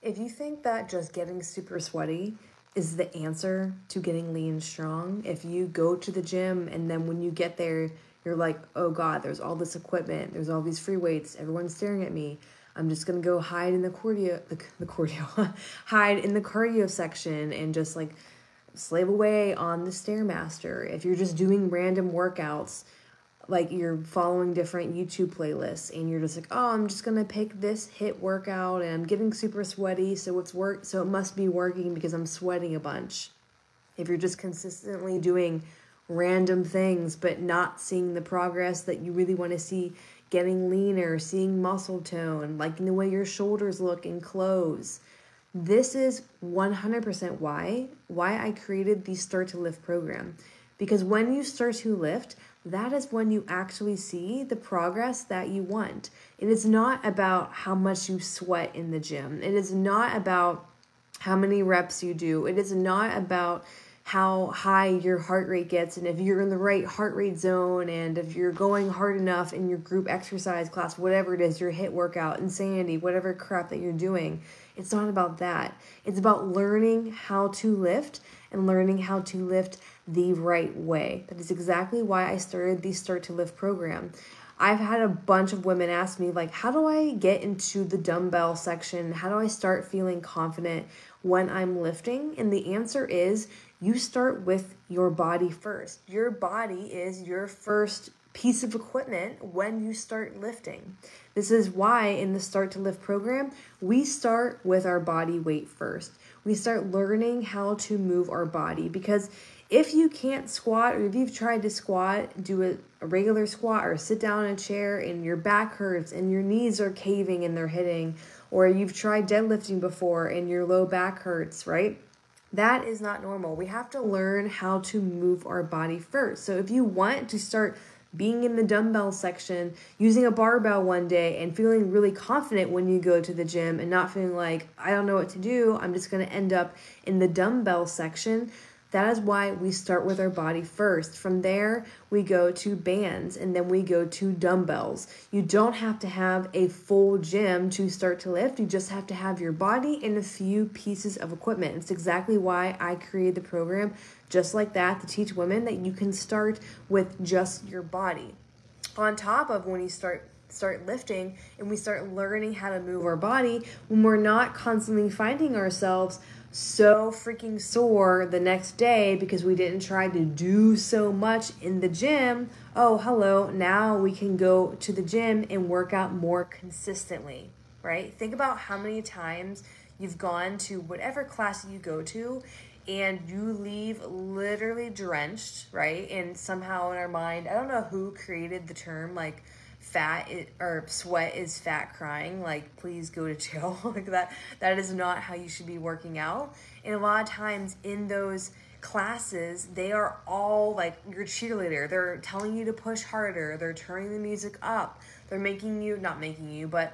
If you think that just getting super sweaty is the answer to getting lean and strong, if you go to the gym and then when you get there, you're like, oh God, there's all this equipment, there's all these free weights, everyone's staring at me. I'm just gonna go hide in the cardio, hide in the cardio section and just like slave away on the Stairmaster. If you're just doing random workouts, like you're following different YouTube playlists and you're just like, oh, I'm just gonna pick this HIIT workout and I'm getting super sweaty, so it must be working because I'm sweating a bunch. If you're just consistently doing random things but not seeing the progress that you really want to see, getting leaner, seeing muscle tone, liking the way your shoulders look in clothes, this is 100% why I created the Start to Lift program. Because when you start to lift, that is when you actually see the progress that you want. It is not about how much you sweat in the gym. It is not about how many reps you do. It is not about how high your heart rate gets and if you're in the right heart rate zone and if you're going hard enough in your group exercise class, whatever it is, your HIIT workout, insanity, whatever crap that you're doing. It's not about that. It's about learning how to lift and learning how to lift the right way. That is exactly why I started the Start to Lift program. I've had a bunch of women ask me, like, how do I get into the dumbbell section? How do I start feeling confident when I'm lifting? And the answer is you start with your body first. Your body is your first piece of equipment when you start lifting. This is why in the Start to Lift program, we start with our body weight first. We start learning how to move our body, because if you can't squat, or if you've tried to squat, do a regular squat or sit down in a chair and your back hurts and your knees are caving and they're hitting, or you've tried deadlifting before and your low back hurts, right? That is not normal. We have to learn how to move our body first. So if you want to start being in the dumbbell section, using a barbell one day and feeling really confident when you go to the gym and not feeling like, I don't know what to do, I'm just going to end up in the dumbbell section, that is why we start with our body first. From there, we go to bands and then we go to dumbbells. You don't have to have a full gym to start to lift. You just have to have your body and a few pieces of equipment. It's exactly why I created the program just like that, to teach women that you can start with just your body. On top of when you start lifting and we start learning how to move our body, when we're not constantly finding ourselves so freaking sore the next day because we didn't try to do so much in the gym. Oh, hello, now we can go to the gym and work out more consistently, right? Think about how many times you've gone to whatever class you go to and you leave literally drenched, right? And somehow in our mind, I don't know who created the term like sweat is fat crying, like please go to jail. Like that is not how you should be working out. And a lot of times in those classes, they are all like your cheerleader. They're telling you to push harder. They're turning the music up. They're they're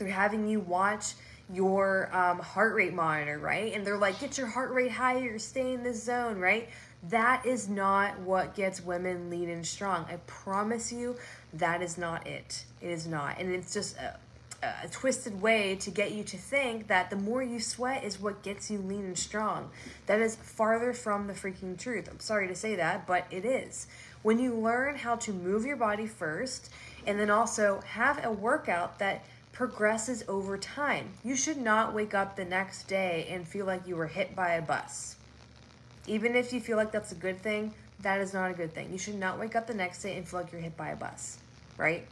having you watch your heart rate monitor, right? And they're like, get your heart rate higher, stay in this zone, right? That is not what gets women lean and strong. I promise you, that is not it. It is not. And it's just a twisted way to get you to think that the more you sweat is what gets you lean and strong. That is farther from the freaking truth. I'm sorry to say that, but it is. When you learn how to move your body first, and then also have a workout that progresses over time. You should not wake up the next day and feel like you were hit by a bus. Even if you feel like that's a good thing, that is not a good thing. You should not wake up the next day and feel like you're hit by a bus, right?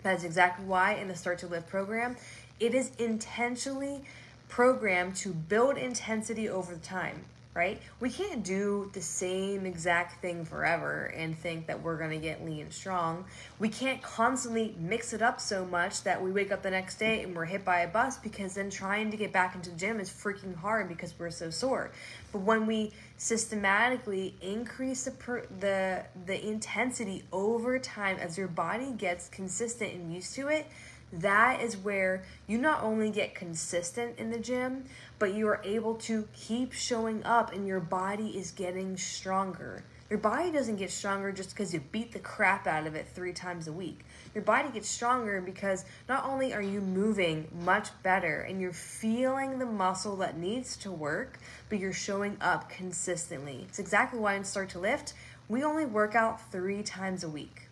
That is exactly why in the Start to Lift program, it is intentionally programmed to build intensity over time, right? We can't do the same exact thing forever and think that we're gonna get lean and strong. We can't constantly mix it up so much that we wake up the next day and we're hit by a bus, because then trying to get back into the gym is freaking hard because we're so sore. But when we systematically increase the intensity over time as your body gets consistent and used to it, that is where you not only get consistent in the gym, but you are able to keep showing up and your body is getting stronger. Your body doesn't get stronger just because you beat the crap out of it 3 times a week. Your body gets stronger because not only are you moving much better and you're feeling the muscle that needs to work, but you're showing up consistently. It's exactly why in Start to Lift, we only work out 3 times a week.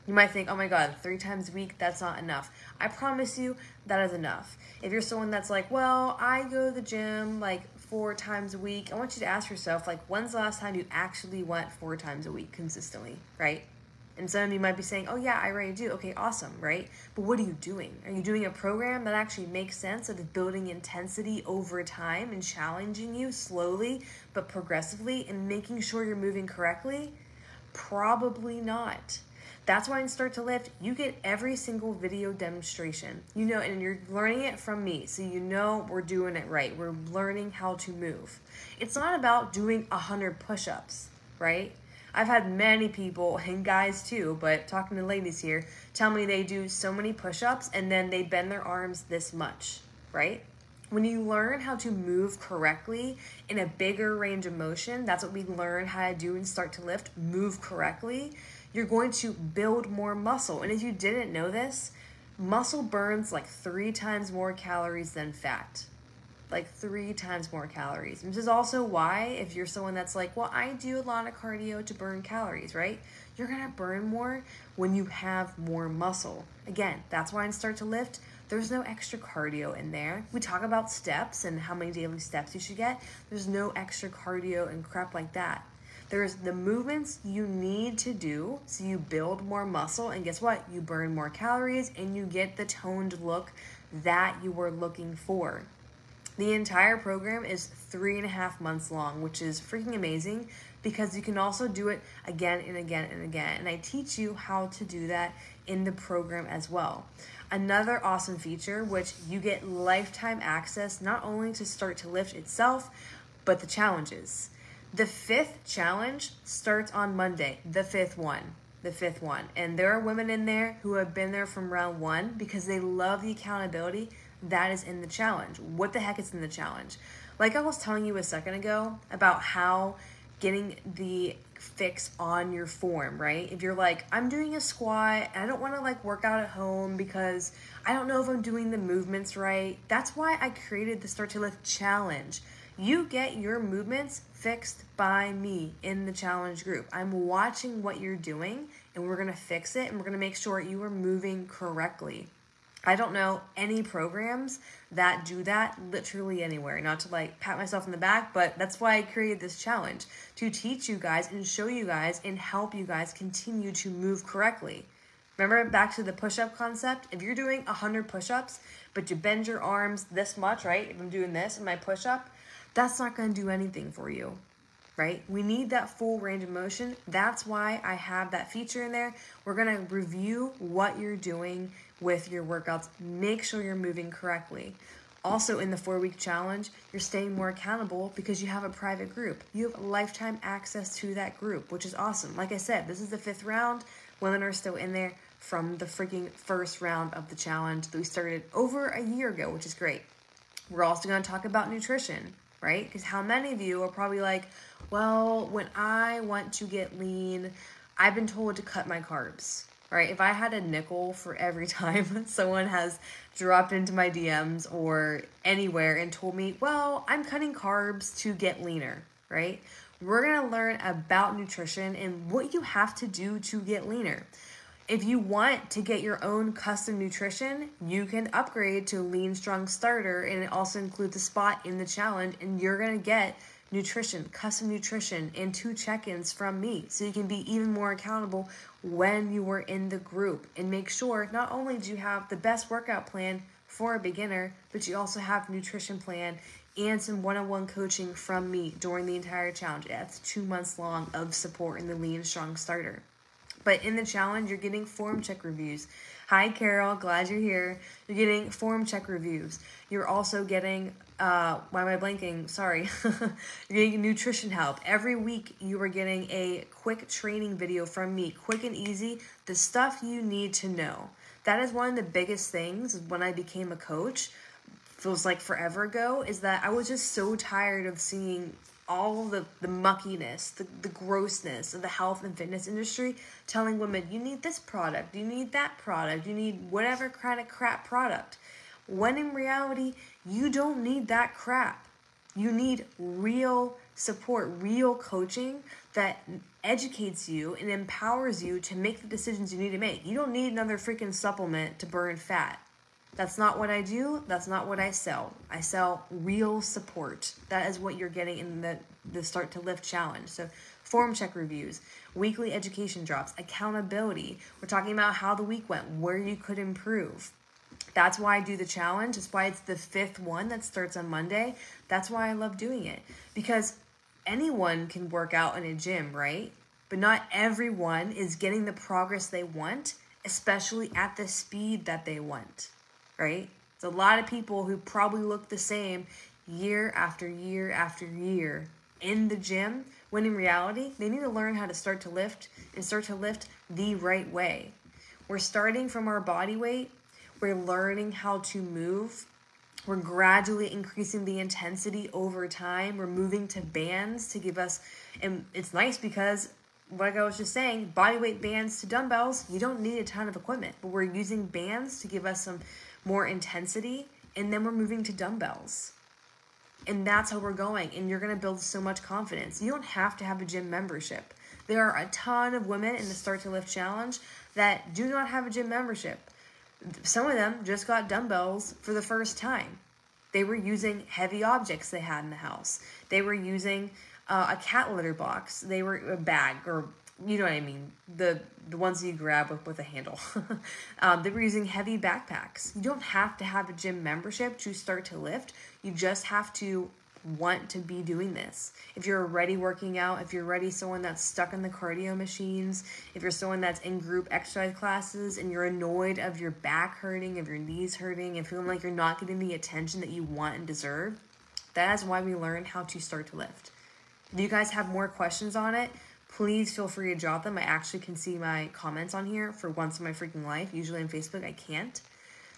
You might think, oh my God, 3 times a week, that's not enough. I promise you that is enough. If you're someone that's like, well, I go to the gym like 4 times a week, I want you to ask yourself, like, when's the last time you actually went 4 times a week consistently, right? And some of you might be saying, oh yeah, I already do. Okay, awesome, right? But what are you doing? Are you doing a program that actually makes sense, that is building intensity over time and challenging you slowly but progressively and making sure you're moving correctly? Probably not. That's why in Start to Lift, you get every single video demonstration. You know, and you're learning it from me, so you know we're doing it right. We're learning how to move. It's not about doing 100 push-ups, right? I've had many people, and guys too, but talking to ladies here, tell me they do so many push-ups and then they bend their arms this much, right? When you learn how to move correctly in a bigger range of motion, that's what we learn how to do in Start to Lift, move correctly, you're going to build more muscle. And if you didn't know this, muscle burns like 3 times more calories than fat. Like 3 times more calories. Which is also why if you're someone that's like, well, I do a lot of cardio to burn calories, right? You're gonna burn more when you have more muscle. Again, that's why in Start to Lift, there's no extra cardio in there. We talk about steps and how many daily steps you should get. There's no extra cardio and crap like that. There's the movements you need to do so you build more muscle, and guess what? You burn more calories and you get the toned look that you were looking for. The entire program is 3.5 months long, which is freaking amazing because you can also do it again and again and again. And I teach you how to do that in the program as well. Another awesome feature, which you get lifetime access not only to Start to Lift itself, but the challenges. The 5th challenge starts on Monday, the 5th one. And there are women in there who have been there from round 1 because they love the accountability that is in the challenge. What the heck is in the challenge? Like I was telling you a second ago about how getting the fix on your form, right? If you're like, I'm doing a squat and I don't want to like work out at home because I don't know if I'm doing the movements right. That's why I created the Start to Lift challenge. You get your movements fixed by me in the challenge group. I'm watching what you're doing and we're gonna fix it and we're gonna make sure you are moving correctly. I don't know any programs that do that literally anywhere. Not to like pat myself in the back, but that's why I created this challenge, to teach you guys and show you guys and help you guys continue to move correctly. Remember back to the push-up concept? If you're doing 100 push-ups, but you bend your arms this much, right? If I'm doing this in my push-up, that's not going to do anything for you, right? We need that full range of motion. That's why I have that feature in there. We're going to review what you're doing with your workouts. Make sure you're moving correctly. Also in the 4-week challenge, you're staying more accountable because you have a private group. You have lifetime access to that group, which is awesome. Like I said, this is the 5th round. Women are still in there from the freaking first round of the challenge that we started over a year ago, which is great. We're also going to talk about nutrition, right? Because how many of you are probably like, well, when I want to get lean, I've been told to cut my carbs, right? If I had a nickel for every time someone has dropped into my DMs or anywhere and told me, well, I'm cutting carbs to get leaner, right? We're going to learn about nutrition and what you have to do to get leaner. If you want to get your own custom nutrition, you can upgrade to Lean Strong Starter, and it also includes a spot in the challenge, and you're going to get nutrition, custom nutrition, and 2 check-ins from me, so you can be even more accountable when you are in the group. And make sure not only do you have the best workout plan for a beginner, but you also have nutrition plan and some one-on-one coaching from me during the entire challenge. That's 2 months long of support in the Lean Strong Starter. But in the challenge, you're getting form check reviews. Hi, Carol. Glad you're here. You're getting form check reviews. You're also getting, why am I blanking? Sorry. You're getting nutrition help. Every week, you are getting a quick training video from me. Quick and easy. The stuff you need to know. That is one of the biggest things when I became a coach, feels like forever ago, is that I was just so tired of seeing all the muckiness, the grossness of the health and fitness industry, telling women, you need this product, you need that product, you need whatever kind of crap product. When in reality, you don't need that crap. You need real support, real coaching that educates you and empowers you to make the decisions you need to make. You don't need another freaking supplement to burn fat. That's not what I do. That's not what I sell. I sell real support. That is what you're getting in the Start to Lift challenge. So form check reviews, weekly education drops, accountability. We're talking about how the week went, where you could improve. That's why I do the challenge. That's why it's the 5th one that starts on Monday. That's why I love doing it. Because anyone can work out in a gym, right? But not everyone is getting the progress they want, especially at the speed that they want, right? There's a lot of people who probably look the same year after year after year in the gym, when in reality, they need to learn how to start to lift and start to lift the right way. We're starting from our body weight. We're learning how to move. We're gradually increasing the intensity over time. We're moving to bands to give us, and it's nice because, like I was just saying, body weight bands to dumbbells, you don't need a ton of equipment, but we're using bands to give us some more intensity, and then we're moving to dumbbells. And that's how we're going, and you're going to build so much confidence. You don't have to have a gym membership. There are a ton of women in the Start to Lift challenge that do not have a gym membership. Some of them just got dumbbells for the first time. They were using heavy objects they had in the house. They were using a cat litter box. They were a bag, or you know what I mean, the ones you grab with a handle. They were using heavy backpacks. You don't have to have a gym membership to start to lift. You just have to want to be doing this. If you're already working out, if you're already someone that's stuck in the cardio machines, if you're someone that's in group exercise classes and you're annoyed of your back hurting, of your knees hurting, and feeling like you're not getting the attention that you want and deserve, that is why we learn how to start to lift. If you guys have more questions on it, please feel free to drop them. I actually can see my comments on here for once in my freaking life. Usually on Facebook, I can't.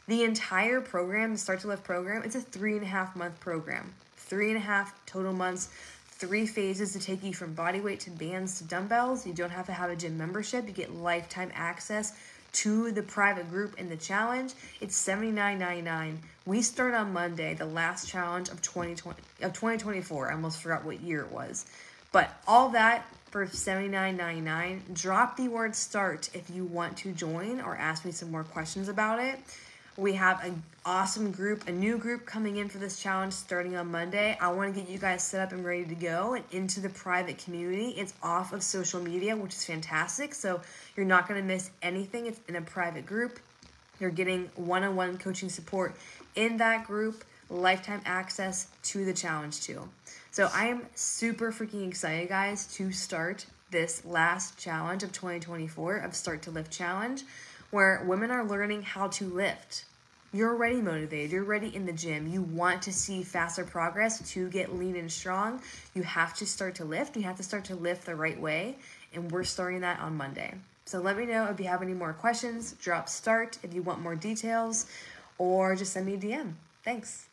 The entire program, the Start to Lift program, it's a 3.5-month program. 3.5 total months, 3 phases to take you from body weight to bands to dumbbells. You don't have to have a gym membership. You get lifetime access to the private group in the challenge. It's $79.99. We start on Monday, the last challenge of 2024. I almost forgot what year it was. But all that for $79.99. Drop the word START if you want to join or ask me some more questions about it. We have an awesome group, a new group coming in for this challenge starting on Monday. I want to get you guys set up and ready to go and into the private community. It's off of social media, which is fantastic. So you're not going to miss anything. It's in a private group. You're getting one-on-one coaching support in that group, lifetime access to the challenge too. So I am super freaking excited, guys, to start this last challenge of 2024 of Start to Lift Challenge, where women are learning how to lift. You're already motivated. You're already in the gym. You want to see faster progress to get lean and strong. You have to start to lift. You have to start to lift the right way, and we're starting that on Monday. So let me know if you have any more questions. Drop START if you want more details, or just send me a DM. Thanks.